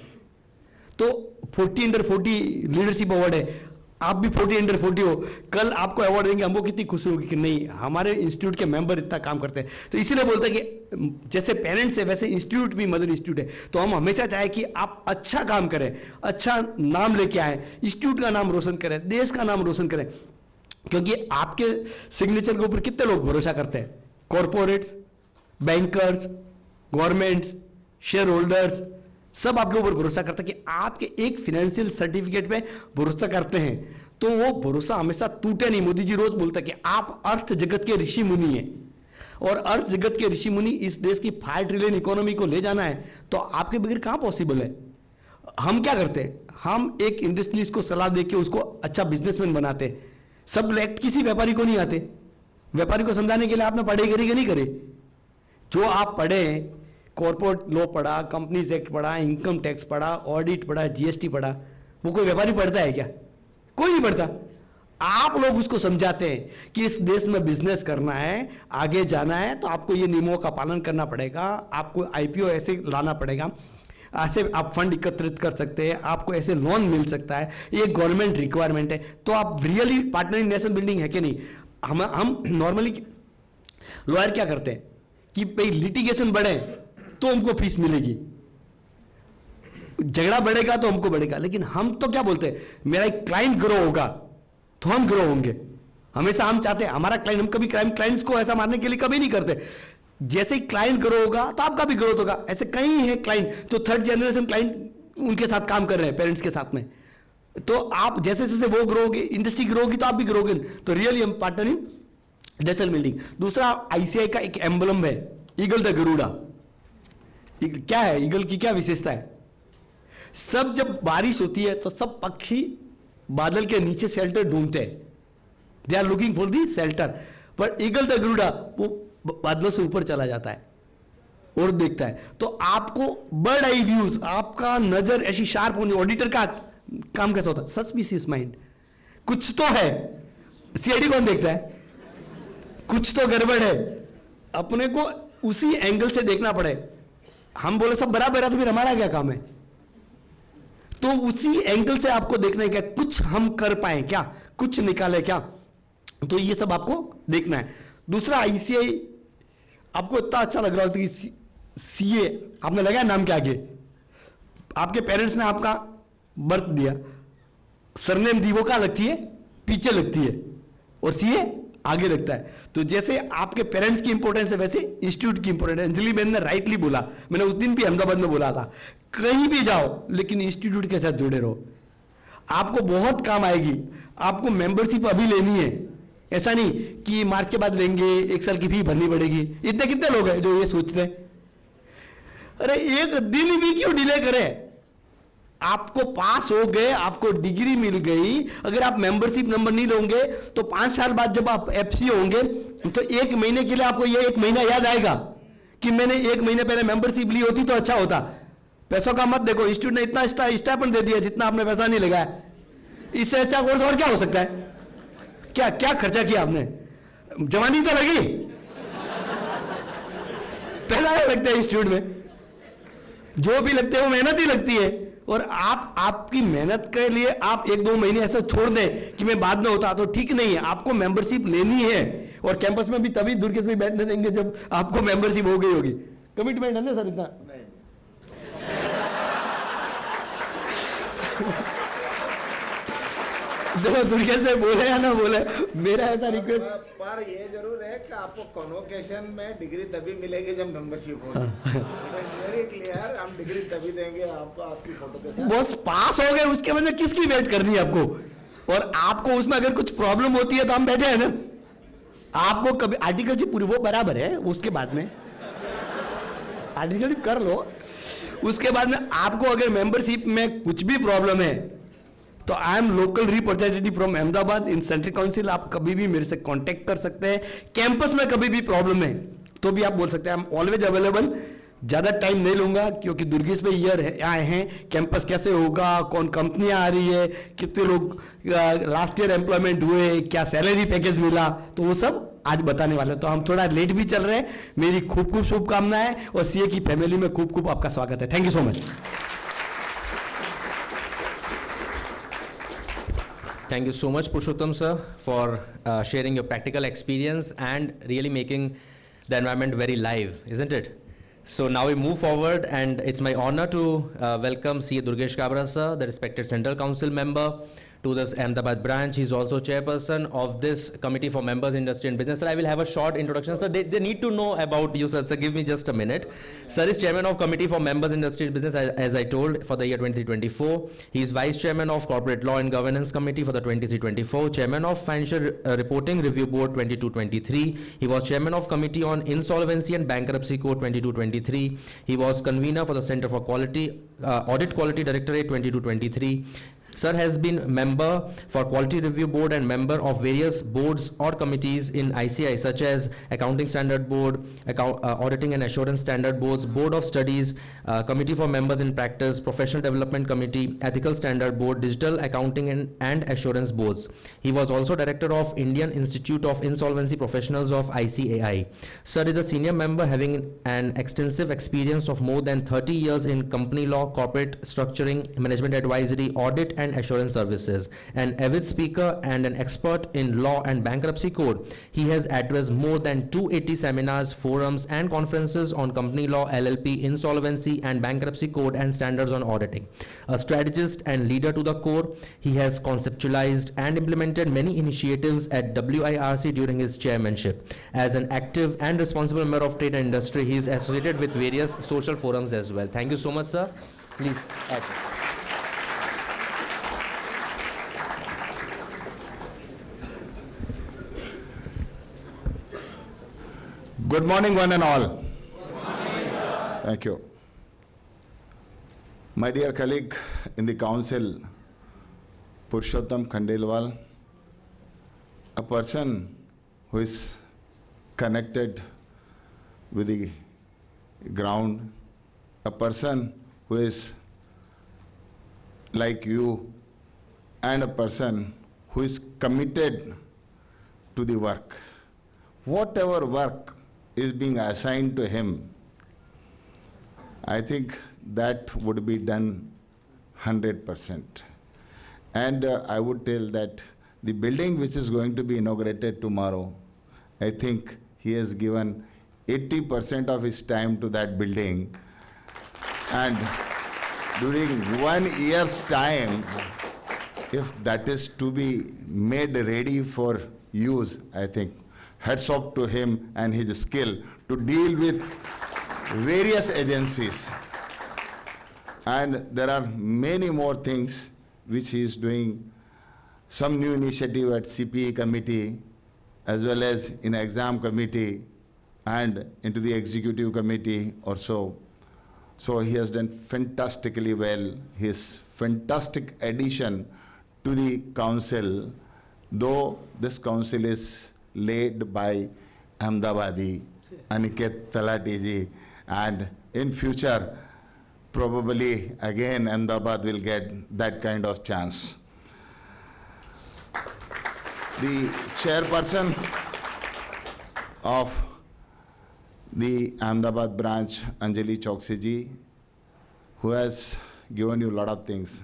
तो 40/40 लीडरशिप अवार्ड है। आप भी 40/40 हो, कल आपको अवार्ड देंगे, हमको कितनी खुशी होगी कि नहीं हमारे इंस्टीट्यूट के मेंबर इतना काम करते हैं। तो इसीलिए बोलते हैं कि जैसे पेरेंट्स है वैसे इंस्टीट्यूट भी मदर इंस्टीट्यूट है। तो हम हमेशा चाहे कि आप अच्छा काम करें, अच्छा नाम लेके आए, इंस्टीट्यूट का नाम रोशन करें, देश का नाम रोशन करें। क्योंकि आपके सिग्नेचर के ऊपर कितने लोग भरोसा करते हैं? Corporates, bankers, governments, share holders, सब आपके ऊपर भरोसा करते हैं कि आपके एक फाइनेंशियल सर्टिफिकेट पे भरोसा करते हैं। तो वो भरोसा हमेशा टूटे नहीं। मोदी जी रोज बोलते हैं कि आप अर्थ जगत के ऋषि मुनि हैं, और अर्थ जगत के ऋषि मुनि इस देश की 5 ट्रिलियन इकोनॉमी को ले जाना है, तो आपके बगैर कहां पॉसिबल है? हम क्या करते हैं? हम एक इंडस्ट्रीज को सलाह देके उसको अच्छा बिजनेसमैन बनाते हैं। सब एक्ट किसी व्यापारी को नहीं आते। व्यापारी को समझाने के लिए आपने पढ़ाई करी कि नहीं करे? जो आप पढ़े, कॉर्पोरेट लॉ पढ़ा, कंपनीज एक्ट पढ़ा, इनकम टैक्स पढ़ा, ऑडिट पढ़ा, जीएसटी पढ़ा, वो कोई व्यापारी पढ़ता है क्या? कोई नहीं पढ़ता। आप लोग उसको समझाते हैं कि इस देश में बिजनेस करना है, आगे जाना है, तो आपको ये नियमों का पालन करना पड़ेगा, आपको आईपीओ ऐसे लाना पड़ेगा, ऐसे आप फंड एकत्रित कर सकते हैं, आपको ऐसे लोन मिल सकता है, ये गवर्नमेंट रिक्वायरमेंट है। तो आप really partner in nation building है कि नहीं? हम नॉर्मली लॉयर क्या करते हैं कि भाई लिटिगेशन बढ़े तो हमको फीस मिलेगी, झगड़ा बढ़ेगा तो हमको बढ़ेगा। लेकिन हम तो क्या बोलते हैं, मेरा एक क्लाइंट ग्रो होगा तो हम ग्रो होंगे। हमेशा हम चाहते हैं हमारा क्लाइंट, हम कभी क्लाइंट्स को ऐसा मारने के लिए कभी नहीं करते। जैसे ही क्लाइंट ग्रो होगा तो आपका भी ग्रोथ होगा। ऐसे कई हैं क्लाइंट जो थर्ड जनरेशन क्लाइंट उनके साथ काम कर रहे हैं, पेरेंट्स के साथ में। तो आप जैसे जैसे वो ग्रो होगी, इंडस्ट्री ग्रो होगी, तो आप भी ग्रो होगे। तो रियली हम पार्टनर इन नेशनल बिल्डिंग। दूसरा, आईसीआई का एक एम्बलम है ईगल द गरुड़ा। क्या है ईगल की, क्या विशेषता है? सब जब बारिश होती है तो सब पक्षी बादल के नीचे शेल्टर ढूंढते हैं, they are looking for the shelter, पर ईगल द गरुड़ा वो बादलों से ऊपर चला जाता है और देखता है। तो आपको बर्ड आई व्यूज, आपका नजर ऐसी शार्प होनी, ऑडिटर का काम कैसा होता है, सस्पिशियस माइंड, कुछ तो है, सीआईडी कौन देखता है, कुछ तो गड़बड़ है, अपने को उसी एंगल से देखना पड़े। हम बोले सब बराबर है तो फिर हमारा क्या काम है, तो उसी एंगल से आपको देखना है क्या कुछ हम कर पाए क्या, कुछ निकाले क्या, तो ये सब आपको देखना है। दूसरा आईसीआई आपको इतना अच्छा लग रहा होता है कि सीए आपने लगाया नाम के आगे, आपके पेरेंट्स ने आपका बर्थ दिया, सरनेम दी, वो कहाँ लगती है, पीछे लगती है, और सीए आगे लगता है। तो जैसे आपके पेरेंट्स की इंपॉर्टेंस है वैसे इंस्टीट्यूट की इंपॉर्टेंस है। अंजलि बहन ने राइटली बोला, मैंने उस दिन भी अहमदाबाद में बोला था, कहीं भी जाओ लेकिन इंस्टीट्यूट के साथ जुड़े रहो, आपको बहुत काम आएगी। आपको मेंबरशिप अभी लेनी है, ऐसा नहीं कि मार्च के बाद लेंगे, 1 साल की फी भरनी पड़ेगी। इतने कितने लोग हैं जो ये सोचते हैं, अरे एक दिन भी क्यों डिले करें, आपको पास हो गए, आपको डिग्री मिल गई, अगर आप मेंबरशिप नंबर नहीं लोगे तो 5 साल बाद जब आप एफसी होंगे तो 1 महीने के लिए आपको ये 1 महीना याद आएगा कि मैंने 1 महीने पहले मेंबरशिप ली होती तो अच्छा होता। पैसों का मत देखो, इंस्टीट्यूट ने इतना स्टाइपेंड दे दिया जितना आपने पैसा नहीं लगाया, इससे अच्छा कोर्स और क्या हो सकता है। क्या क्या खर्चा किया आपने, जवानी तो लगी, पैसा नहीं लगता है इंस्टीट्यूट में, जो भी लगते हैं वो मेहनत ही लगती है। और आपकी मेहनत के लिए आप 1-2 महीने ऐसे छोड़ दें कि मैं बाद में होता, तो ठीक नहीं है। आपको मेंबरशिप लेनी है, और कैंपस में भी तभी दुर्गेश में बैठने देंगे जब आपको मेंबरशिप हो गई होगी। कमिटमेंट है ना सर इतना? देखो दुर्गेश में बोले या ना बोले, मेरा ऐसा रिक्वेस्ट, पर ये जरूर है कि आपको कॉन्वोकेशन में डिग्री तभी मिलेगी जब मेंबरशिप होगी। वेरी क्लियर, हम डिग्री तभी देंगे आपको आपकी फोटो के साथ। बस पास हो गए, उसके बाद में किसकी वेट करनी है आपको, और आपको उसमें अगर कुछ प्रॉब्लम होती है तो हम बैठे हैं ना, आपको कभी आर्टिकलशिप पूरी वो बराबर है, उसके बाद में आर्टिकलशिप कर लो, उसके बाद में आपको अगर मेंबरशिप में कुछ भी प्रॉब्लम है तो I am local representative from Ahmedabad in central council, आप कभी भी मेरे से कांटेक्ट कर सकते हैं। कैंपस में कभी भी प्रॉब्लम है तो भी आप बोल सकते हैं, आई एम ऑलवेज अवेलेबल। ज़्यादा टाइम नहीं लूंगा क्योंकि दुर्गेश में ईयर आए हैं, कैंपस कैसे होगा, कौन कंपनियां आ रही है, कितने लोग लास्ट ईयर एम्प्लॉयमेंट हुए, क्या सैलरी पैकेज मिला, तो वो सब आज बताने वाले। तो हम थोड़ा लेट भी चल रहे हैं, मेरी खूब खूब शुभकामनाएं, और सीए की फैमिली में खूब खूब आपका स्वागत है। Thank you so much. Thank you so much, Purushottam sir, for sharing your practical experience and really making the environment very live, isn't it? So now we move forward, and it's my honor to welcome C. Durgesh Kabra sir, the respected Central Council member, to this Ahmedabad branch. He's also chairperson of this Committee for Members, Industry and Business. Sir, I will have a short introduction. Sir, they need to know about you, sir. So give me just a minute. Sir is chairman of Committee for Members, Industry and Business, as I told, for the year 23-24. He is vice chairman of Corporate Law and Governance Committee for the 23-24, chairman of Financial Reporting Review Board 22-23. He was chairman of Committee on Insolvency and Bankruptcy Code 22-23. He was convener for the Center for Quality, Audit Quality Directorate 22-23. Sir has been member for Quality Review Board and member of various boards or committees in ICAI, such as Accounting Standard Board, Auditing and Assurance Standard Boards, Board of Studies, Committee for Members in Practice, Professional Development Committee, Ethical Standard Board, Digital Accounting and Assurance Boards. He was also director of Indian Institute of Insolvency Professionals of ICAI. Sir is a senior member having an extensive experience of more than 30 years in company law, corporate structuring, management advisory, audit and assurance services. An avid speaker and an expert in law and bankruptcy code, he has addressed more than 280 seminars, forums and conferences on company law, LLP, insolvency and bankruptcy code and standards on auditing. A strategist and leader to the core, he has conceptualized and implemented many initiatives at WIRC during his chairmanship. As an active and responsible member of trade and industry, he is associated with various social forums as well. Thank you so much, sir. Please add. Good morning, one and all. Good morning, sir. Thank you. My dear colleague in the council, Purushottam Khandelwal, a person who is connected with the ground, a person who is like you, and a person who is committed to the work. Whatever work is being assigned to him, I think that would be done 100%. And I would tell that the building which is going to be inaugurated tomorrow, I think he has given 80% of his time to that building. And during 1 year's time, if that is to be made ready for use, I think hats off to him and his skill to deal with various agencies. And there are many more things which he is doing, some new initiative at CPE committee, as well as in exam committee and into the executive committee or so. So he has done fantastically well. His fantastic addition to the council, though this council is led by Ahmedabadi, Aniket Talati ji, and in future, probably again Ahmedabad will get that kind of chance. The chairperson of the Ahmedabad branch, Anjali Choksi ji, who has given you a lot of things.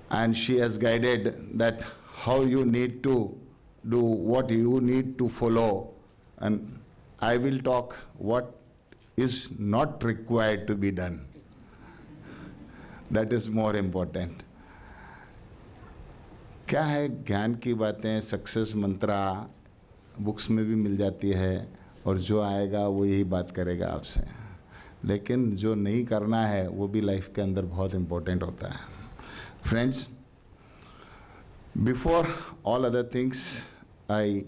And she has guided that how you need to do, what you need to follow. And I will talk what is not required to be done. That is more important. क्या है, ज्ञान की बातें, success मंत्रा books में भी मिल जाती है और जो आएगा वो यही बात करेगा आपसे, लेकिन जो नहीं करना है वो भी लाइफ के अंदर बहुत इम्पोर्टेंट होता है. Friends, before all other things I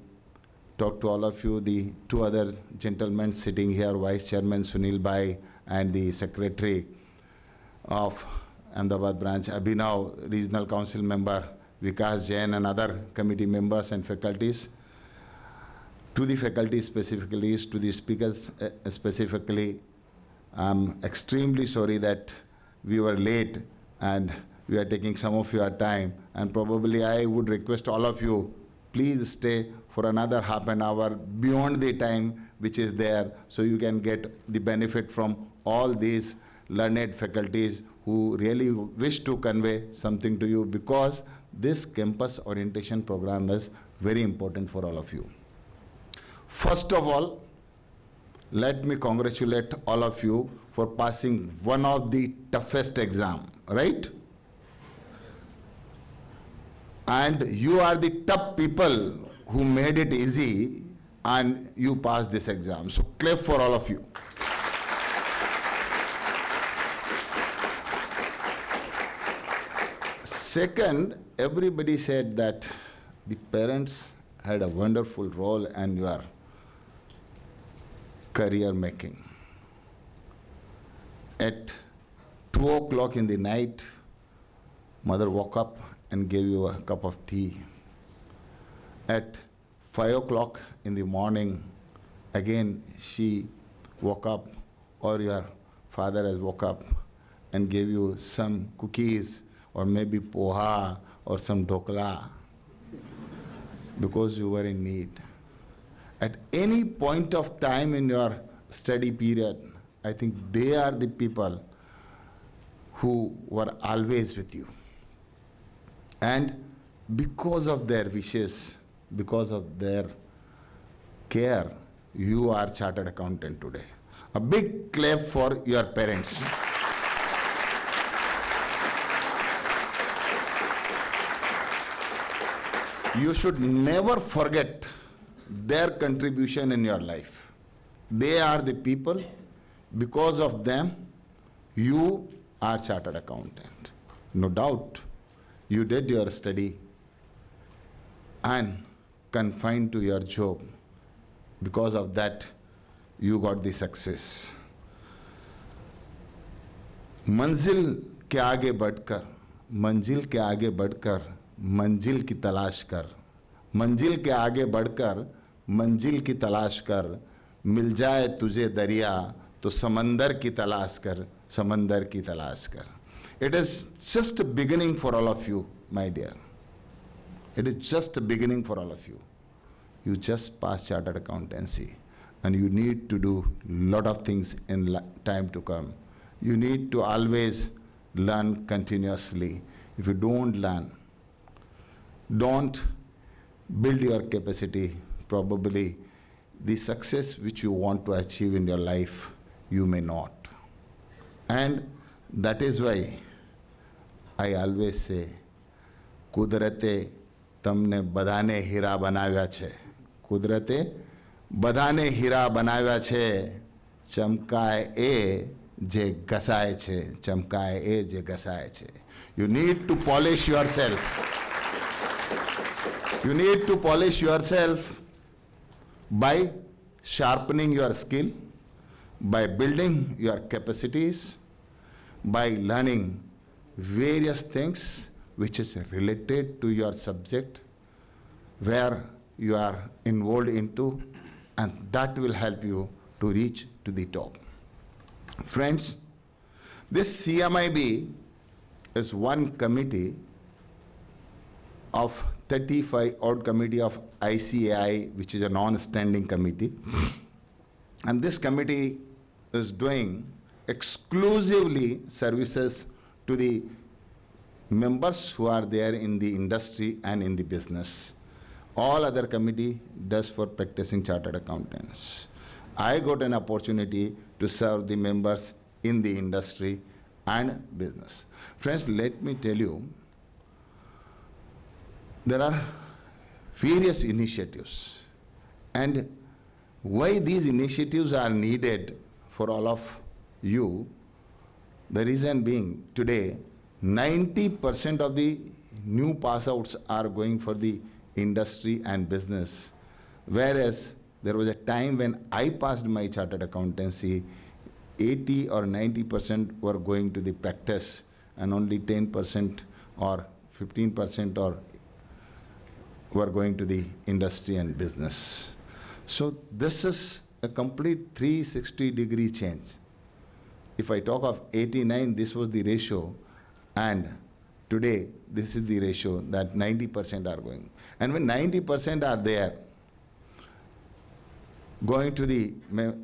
talk to all of you, the two other gentlemen sitting here, Vice Chairman Sunil Bhai and the Secretary of Ahmedabad branch, Abhinav, Regional Council Member, Vikas Jain, and other committee members and faculties. To the faculty specifically, to the speakers specifically, I'm extremely sorry that we were late and we are taking some of your time, and probably I would request all of you, please stay for another half an hour beyond the time which is there, so you can get the benefit from all these learned faculties who really wish to convey something to you, because this campus orientation program is very important for all of you. First of all, let me congratulate all of you for passing one of the toughest exam, right? And you are the tough people who made it easy, and you passed this exam. So clap for all of you. Second, everybody said that the parents had a wonderful role in your career making. At 2 o'clock in the night, mother woke up and gave you a cup of tea. At 5 o'clock in the morning, again she woke up, or your father has woke up and gave you some cookies or maybe poha or some dhokla because you were in need. At any point of time in your study period, I think they are the people who were always with you. And because of their wishes, because of their care, you are chartered accountant today. A big clap for your parents. You should never forget their contribution in your life. They are the people, because of them, you are chartered accountant. No doubt, you did your study and confined to your job. Because of that, you got the success. मंजिल के आगे बढ़कर मंजिल के आगे बढ़कर मंजिल की तलाश कर, मंजिल के आगे बढ़कर मंजिल की तलाश कर, मिल जाए तुझे दरिया तो समंदर की तलाश कर, समंदर की तलाश कर. It is just a beginning for all of you, my dear. It is just a beginning for all of you. You just passed chartered accountancy and you need to do lot of things in time to come. You need to always learn continuously. If you don't learn, don't build your capacity, probably the success which you want to achieve in your life, you may not. And that is why I always say, કુદરતે તમને બધાને હીરા બનાવ્યા છે. કુદરતે બધાને હીરા બનાવ્યા છે. ચમકાય એ જે ઘસાય છે, ચમકાય એ જે ઘસાય છે. You need to polish yourself. You need to polish yourself by sharpening your skill, by building your capacities, by learning various things which is related to your subject, where you are involved into, and that will help you to reach to the top. Friends, this CMI&B is one committee of 35 odd committee of ICAI, which is a non-standing committee. And this committee is doing exclusively services to the members who are there in the industry and in the business. All other committee does for practicing chartered accountants. I got an opportunity to serve the members in the industry and business. Friends, let me tell you, there are various initiatives. And why these initiatives are needed for all of you, the reason being, today, 90% of the new pass-outs are going for the industry and business, whereas there was a time when I passed my chartered accountancy, 80 or 90% were going to the practice, and only 10% or 15% or were going to the industry and business. So this is a complete 360-degree change. If I talk of 89, this was the ratio, and today this is the ratio that 90% are going. And when 90% are there, going to the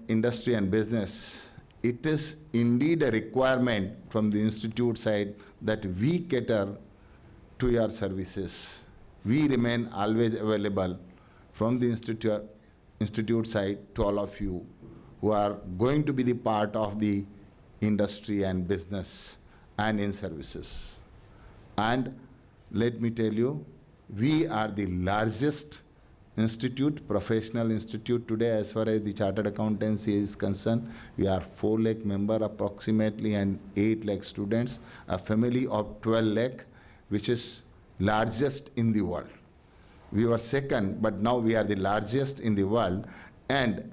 industry and business, it is indeed a requirement from the institute side that we cater to your services. We remain always available from the institute side to all of you who are going to be the part of the industry and business and in services. And let me tell you, we are the largest institute, professional institute today as far as the chartered accountancy is concerned. We are 4 lakh member approximately and 8 lakh students, a family of 12 lakh, which is largest in the world. We were second, but now we are the largest in the world. And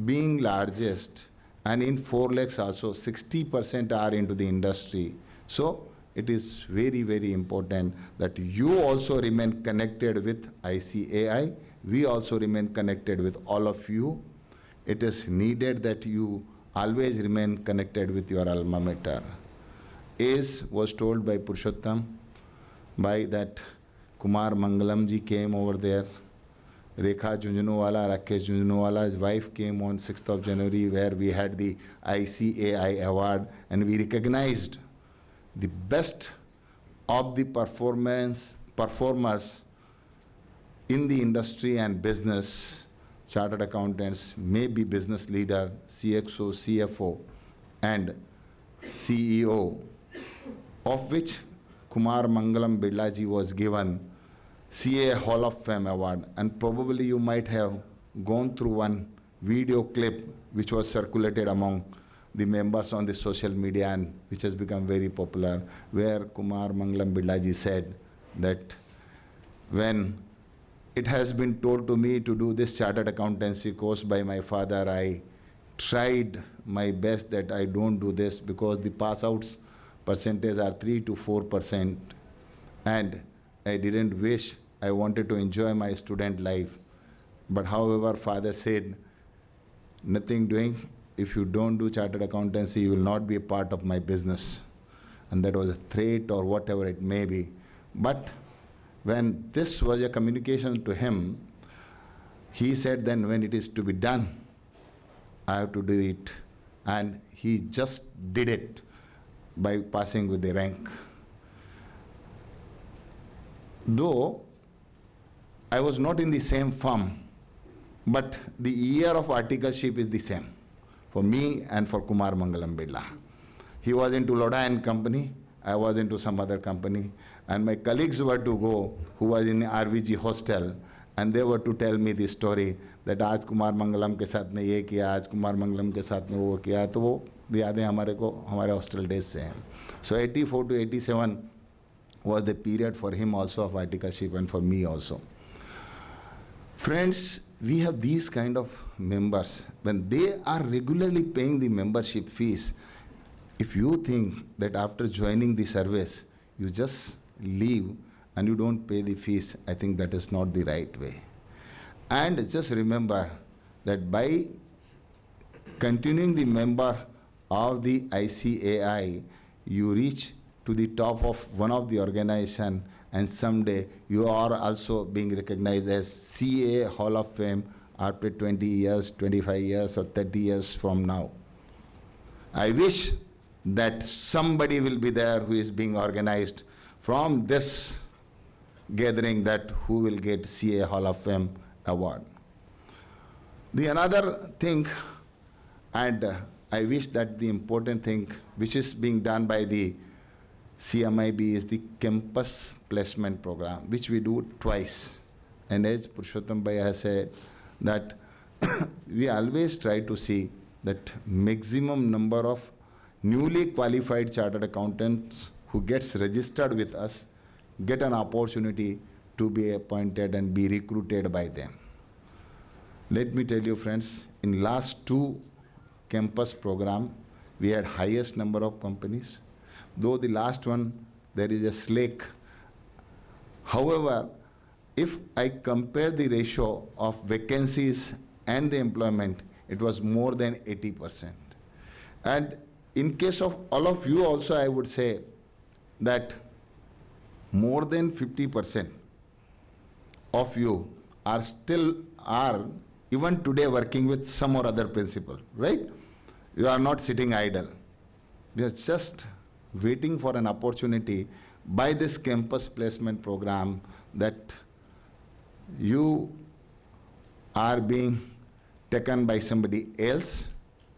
being largest, and in 4 lakhs also, 60% are into the industry. So it is very, very important that you also remain connected with ICAI. We also remain connected with all of you. It is needed that you always remain connected with your alma mater. As was told by Purushottam, by that Kumar Mangalam ji came over there. Rekha Junjunwala, Rakesh Junjunwala's wife came on 6th of January, where we had the ICAI award, and we recognized the best of the performers in the industry and business, chartered accountants, maybe business leader, CXO, CFO, and CEO, of which Kumar Mangalam Birlaji was given CA Hall of Fame award. And probably you might have gone through one video clip which was circulated among the members on the social media and which has become very popular, where Kumar Mangalam Birlaji said that when it has been told to me to do this chartered accountancy course by my father, I tried my best that I don't do this, because the pass outs percentage are 3 to 4%, and I didn't wish. I wanted to enjoy my student life. But however, father said, nothing doing. If you don't do chartered accountancy, you will not be a part of my business. And that was a threat or whatever it may be. But when this was a communication to him, he said then when it is to be done, I have to do it. And he just did it by passing with the rank. Though I was not in the same firm, but the year of articleship is the same for me and for Kumar Mangalam Birla. He was into Lodha and Company, I was into some other company, and my colleagues were to go, who was in the RVG hostel, and they were to tell me the story that आज कुमार मंगलम के साथ में ये किया, आज कुमार मंगलम के साथ में वो किया, तो वो यादें हमारे को हमारे हॉस्टल डेज से हैं. So 84 to 87 was the period for him also of articleship and for me also. Friends, we have these kind of members. When they are regularly paying the membership fees, if you think that after joining the service, you just leave and you don't pay the fees, I think that is not the right way. And just remember that by continuing the member of the ICAI, you reach to the top of one of the organization, and someday you are also being recognized as CA Hall of Fame after 20 years, 25 years, or 30 years from now. I wish that somebody will be there who is being organized from this gathering, that who will get CA Hall of Fame award. The another thing, and I wish that the important thing which is being done by the CMI&B is the campus placement program, which we do twice. And as Purushottam Bhai has said, that we always try to see that maximum number of newly qualified chartered accountants who gets registered with us get an opportunity to be appointed and be recruited by them. Let me tell you, friends, in last 2 campus program, we had highest number of companies. Though the last one, there is a slack. However, if I compare the ratio of vacancies and the employment, it was more than 80%. And in case of all of you also, I would say that more than 50% of you are even today working with some or other principal, right? You are not sitting idle. You are just waiting for an opportunity by this campus placement program, that you are being taken by somebody else,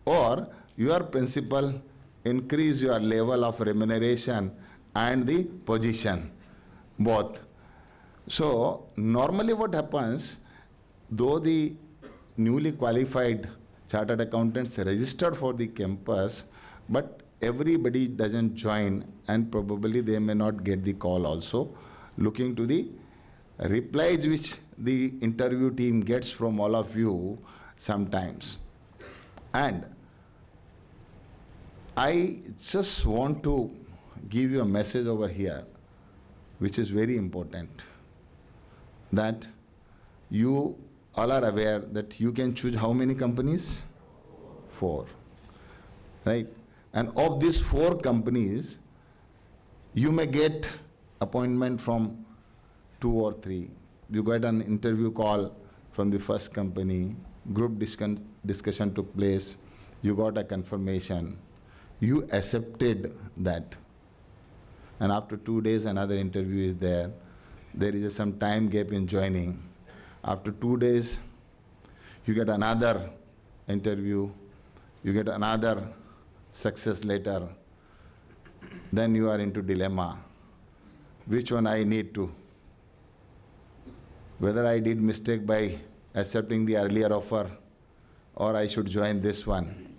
or your principal increase your level of remuneration and the position, both. So normally what happens, though the newly qualified chartered accountants registered for the campus, but everybody doesn't join, and probably they may not get the call also, looking to the replies which the interview team gets from all of you sometimes. And I just want to give you a message over here, which is very important, that you all are aware that you can choose how many companies? 4, right? And of these 4 companies, you may get appointment from 2 or 3. You got an interview call from the first company, group discussion took place, you got a confirmation, you accepted that. And after 2 days, another interview is there. There is some time gap in joining. After 2 days, you get another interview, you get another success letter. Then you are into dilemma. Which one I need to? Whether I did mistake by accepting the earlier offer, or I should join this one.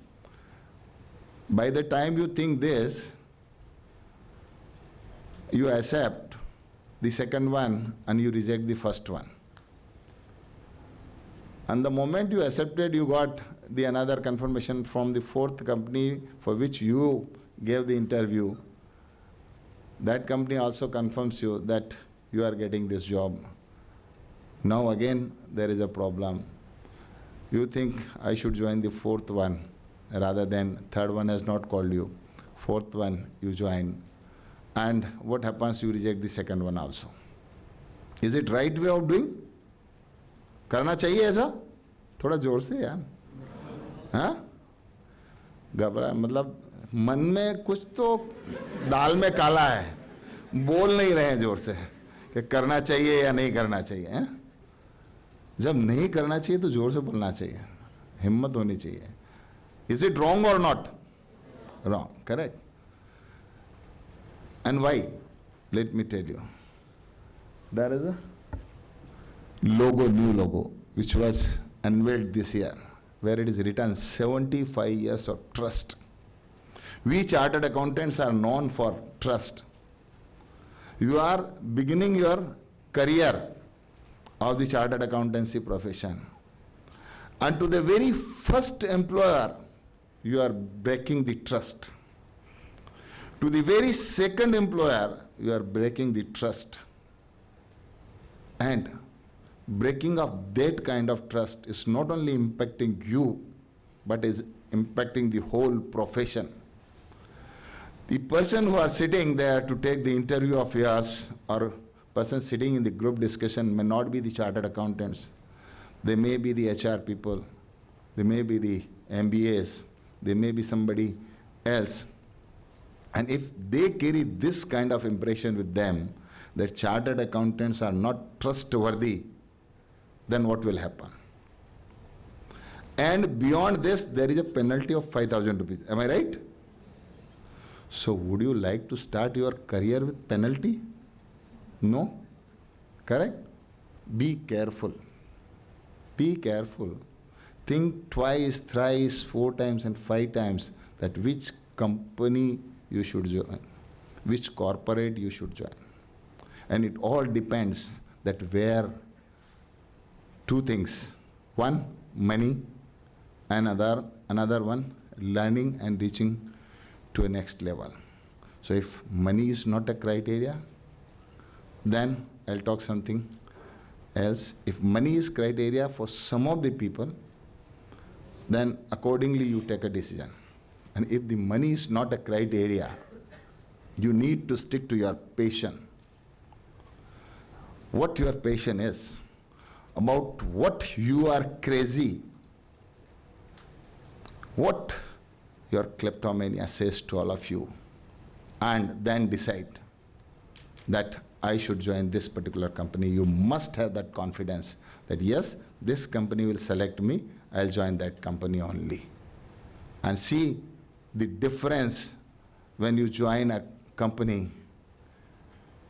By the time you think this, you accept the second one and you reject the first one. And the moment you accepted, you got the another confirmation from the fourth company for which you gave the interview. That company also confirms you that you are getting this job. Now again, there is a problem. You think I should join the fourth one rather than third one has not called you. Fourth one you join. And what happens? You reject the second one also. Is it right way of doing? करना चाहिए ऐसा? थोड़ा जोर से यार. हाँ? घबरा मतलब मन में कुछ तो दाल में काला है. बोल नहीं रहे हैं जोर से कि करना चाहिए या नहीं करना चाहिए. हैं? जब नहीं करना चाहिए तो जोर से बोलना चाहिए. हिम्मत होनी चाहिए. Is it wrong or not? Wrong. Correct. And why? Let me tell you. There is a logo, new logo, which was unveiled this year, where it is written 75 years of trust. We chartered accountants are known for trust. You are beginning your career of the chartered accountancy profession. And to the very first employer, you are breaking the trust. To the very second employer, you are breaking the trust. And breaking of that kind of trust is not only impacting you, but is impacting the whole profession. The person who are sitting there to take the interview of yours, or person sitting in the group discussion, may not be the chartered accountants. They may be the HR people. They may be the MBAs. They may be somebody else. And if they carry this kind of impression with them, that chartered accountants are not trustworthy, then what will happen? And beyond this, there is a penalty of 5,000 rupees. Am I right? So would you like to start your career with penalty? No? Correct? Be careful. Be careful. Think twice, thrice, 4 times and 5 times that which company you should join, which corporate you should join. And it all depends that where 2 things. One, money, and another one, learning and reaching to a next level. So if money is not a criteria, then I'll talk something else. If money is criteria for some of the people, then accordingly you take a decision. And if the money is not a criteria, you need to stick to your passion. What your passion is, about what you are crazy, what your kleptomania says to all of you, and then decide that I should join this particular company. You must have that confidence that yes, this company will select me, I'll join that company only. And see the difference when you join a company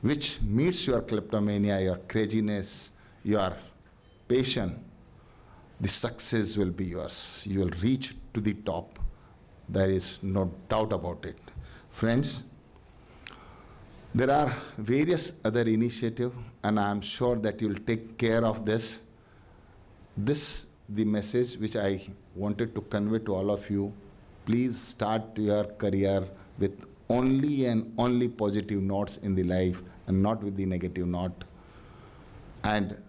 which meets your kleptomania, your craziness, your passion. The success will be yours. You will reach to the top. There is no doubt about it. Friends, there are various other initiatives, and I am sure that you will take care of this. This, the message which I wanted to convey to all of you. Please start your career with only and only positive notes in the life and not with the negative note. And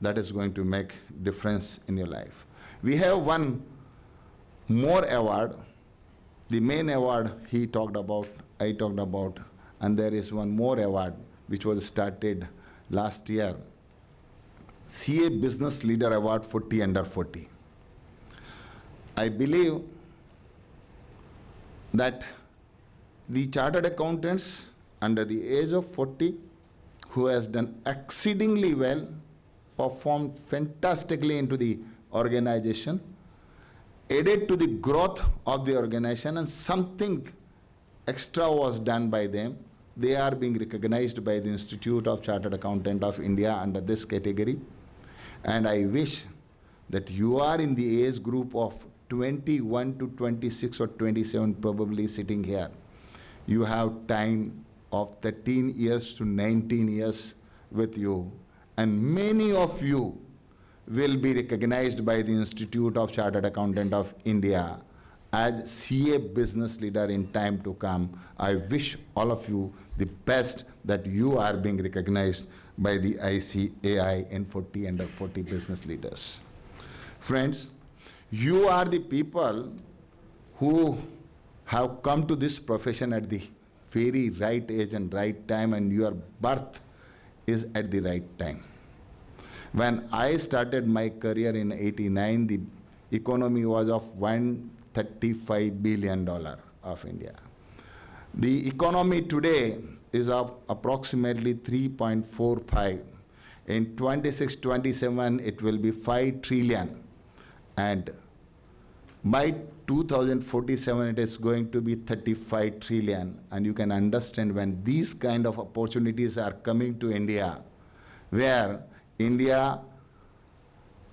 that is going to make difference in your life. We have one more award. The main award he talked about, I talked about, and there is one more award which was started last year. CA Business Leader Award 40 under 40. I believe that the chartered accountants under the age of 40 who has done exceedingly well, performed fantastically into the organization, aided to the growth of the organization, and something extra was done by them. They are being recognized by the Institute of Chartered Accountant of India under this category. And I wish that you are in the age group of 21 to 26 or 27 probably sitting here. You have time of 13 years to 19 years with you. And many of you will be recognized by the Institute of Chartered Accountant of India as CA business leader in time to come. I wish all of you the best that you are being recognized by the ICAI in 40 under 40 business leaders. Friends, you are the people who have come to this profession at the very right age and right time, and your birth is at the right time. When I started my career in '89, the economy was of $135 billion of India. The economy today is of approximately 3.45. In 26-27, it will be 5 trillion. And by 2047, it is going to be 35 trillion. And you can understand when these kind of opportunities are coming to India, where India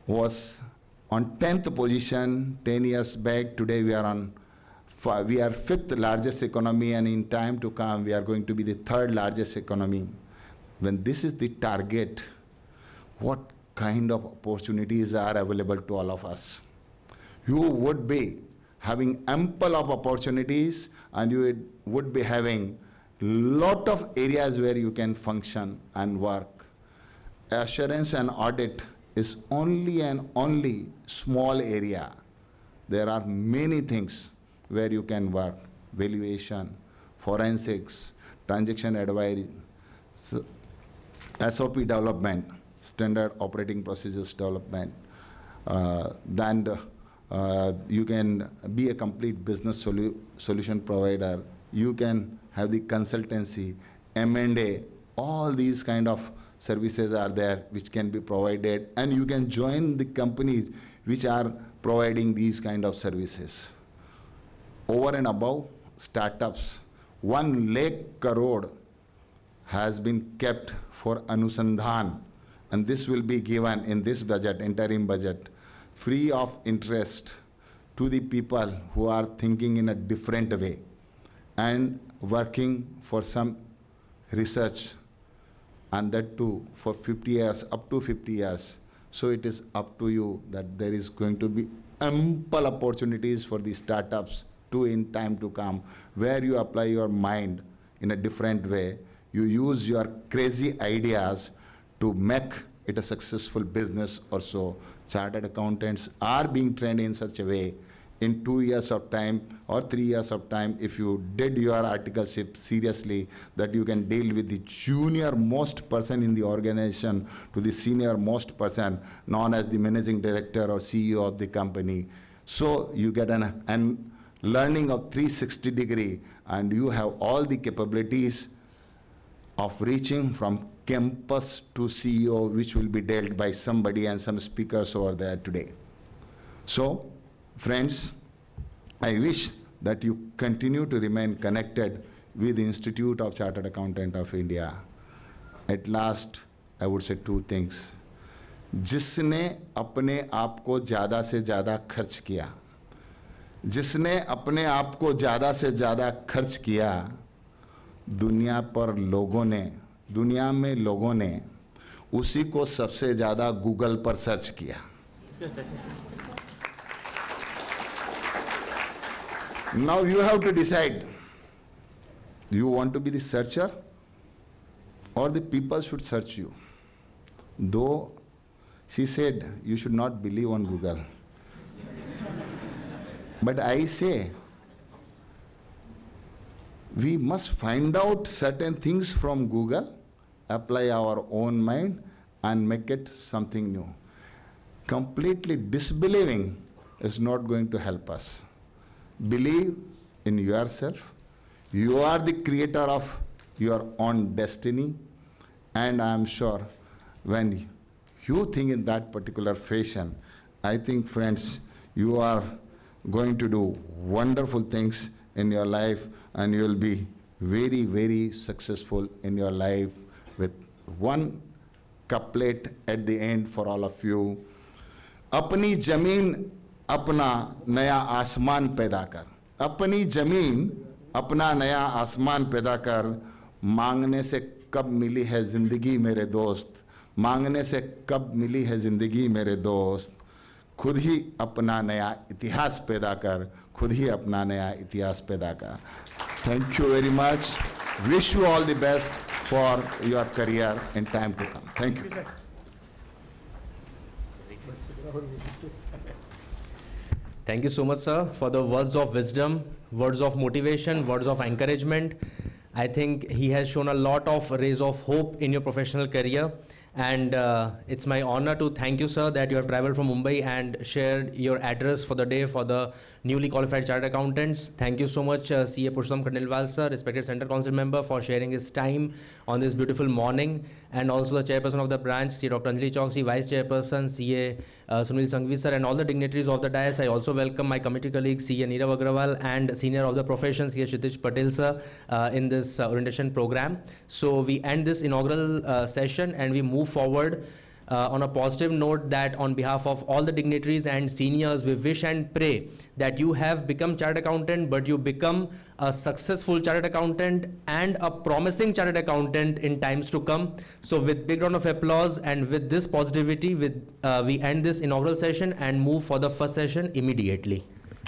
was on 10th position 10 years back. Today we are 5th largest economy, and in time to come we are going to be the 3rd largest economy. When this is the target, what kind of opportunities are available to all of us? You would be having ample of opportunities, and you would be having lot of areas where you can function and work. Assurance and audit is only and only small area. There are many things where you can work: valuation, forensics, transaction advisory, SOP development, standard operating procedures development. Then you can be a complete business solution provider. You can have the consultancy, M&A, all these kind of services are there which can be provided, and you can join the companies which are providing these kind of services. Over and above startups, 1 lakh crore has been kept for Anusandhan, and this will be given in this budget, interim budget, free of interest to the people who are thinking in a different way and working for some research, and that too for 50 years, up to 50 years. So it is up to you that there is going to be ample opportunities for the startups to in time to come, where you apply your mind in a different way. You use your crazy ideas to make it a successful business or so. Chartered accountants are being trained in such a way. In 2 years of time or 3 years of time, if you did your articleship seriously, that you can deal with the junior most person in the organization to the senior most person, known as the managing director or CEO of the company. So you get an learning of 360 degree, and you have all the capabilities of reaching from campus to CEO, which will be dealt by somebody and some speakers over there today. So, friends, I wish that you continue to remain connected with the Institute of Chartered Accountant of India. At last, I would say 2 things. जिसने अपने आप को ज़्यादा से ज़्यादा खर्च किया, जिसने अपने आप को ज़्यादा से ज़्यादा खर्च किया, दुनिया में लोगों ने उसी को सबसे ज़्यादा गूगल पर सर्च किया. Now you have to decide. You want to be the searcher, or the people should search you? Though she said you should not believe on Google. But I say, we must find out certain things from Google, apply our own mind, and make it something new. Completely disbelieving is not going to help us. Believe in yourself. You are the creator of your own destiny, and I am sure when you think in that particular fashion, I think, friends, you are going to do wonderful things in your life, and you will be very, very successful in your life. With one couplet at the end for all of you. अपनी जमीन अपना नया आसमान पैदा कर, अपनी जमीन अपना नया आसमान पैदा कर, मांगने से कब मिली है जिंदगी मेरे दोस्त, मांगने से कब मिली है जिंदगी मेरे दोस्त, खुद ही अपना नया इतिहास पैदा कर, खुद ही अपना नया इतिहास पैदा कर. Thank you very much. Wish you all the best for your career in time to come. Thank you. Thank you so much, sir, for the words of wisdom, words of motivation, words of encouragement. I think he has shown a lot of rays of hope in your professional career. And it's my honor to thank you, sir, that you have traveled from Mumbai and shared your address for the day for the newly qualified chartered accountants. Thank you so much, CA Purushottam Khandelwal, sir, respected Center Council member, for sharing his time on this beautiful morning. And also the chairperson of the branch, CA Dr. Anjali Chowksy, vice chairperson, CA Sunil Sanghvi, sir, and all the dignitaries of the dais. I also welcome my committee colleagues, CA Neerav Agrawal and senior of the profession, CA Kshitij Patel, sir, in this orientation program. So we end this inaugural session and we move forward on a positive note that on behalf of all the dignitaries and seniors, we wish and pray that you have become chartered accountant, but you become a successful chartered accountant and a promising chartered accountant in times to come. So with big round of applause and with this positivity, we end this inaugural session and move for the first session immediately.